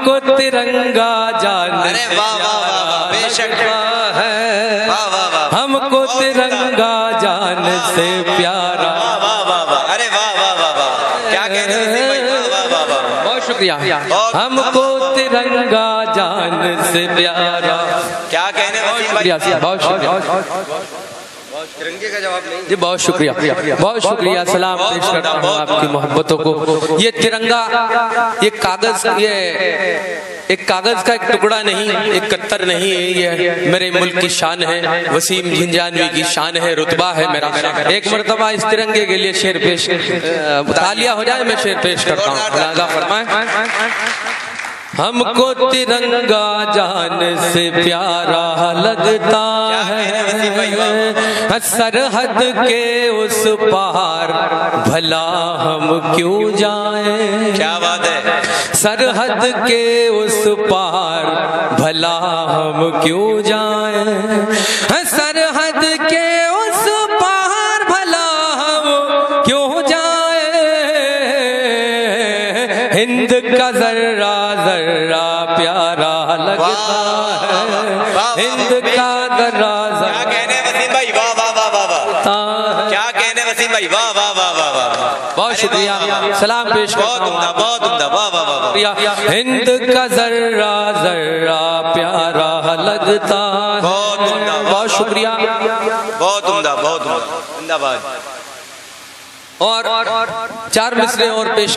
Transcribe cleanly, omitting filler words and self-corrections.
हमको तिरंगा जान अरे वाह वाह वाह वाह, बेशक है, वाह वाह वाह, हमको तिरंगा जान से प्यारा। वाह वाह वाह, अरे वाह वाह वाह वाह, क्या कहते हैं वसीम भाई, वाह वाह वाह वाह, बहुत शुक्रिया। हमको तिरंगा जान से प्यारा, क्या कहने वसीम भाई, बहुत शुक्रिया, तिरंगे का जवाब नहीं जी बहुत शुक्रिया, बहुत शुक्रिया। सलाम पेश करता हूँ आपकी मोहब्बतों को। ये तिरंगा ये कागज, ये एक कागज का एक टुकड़ा नहीं, एक कत्तर नहीं है, ये मेरे मुल्क की शान है, वसीम झिंझानवी की शान है, रुतबा है मेरा। एक मर्तबा इस तिरंगे के लिए शेर पेश, तालियां हो जाए, मैं शेर पेश करता हूँ। अल्लाह फरमाए, हमको तिरंगा जान से प्यारा लगता है, सरहद के उस पार भला हम क्यों जाएं। क्या बात है, सरहद के उस पार भला हम क्यों जाएं, सरहद के उस पार भला हम क्यों जाएं। हिंद का जर्रा जर्रा प्यारा लगता है, हिंद का जर्रा क्या कहने वसीम भाई, वाह वाह वाह वाह वाह, क्या कहने वसीम भाई, वाह वाह वाह वाह वाह, बहुत शुक्रिया। सलाम पेश बहुत उम्दा, बहुत उम्दा, वाह वाह वाह वाह, हिंद का जर्रा जर्रा प्यारा लगता है, बहुत उम्दा, बहुत शुक्रिया, बहुत उम्दा, बहुत उम्दा, जिंदाबाद। और चार मिसरे और पेश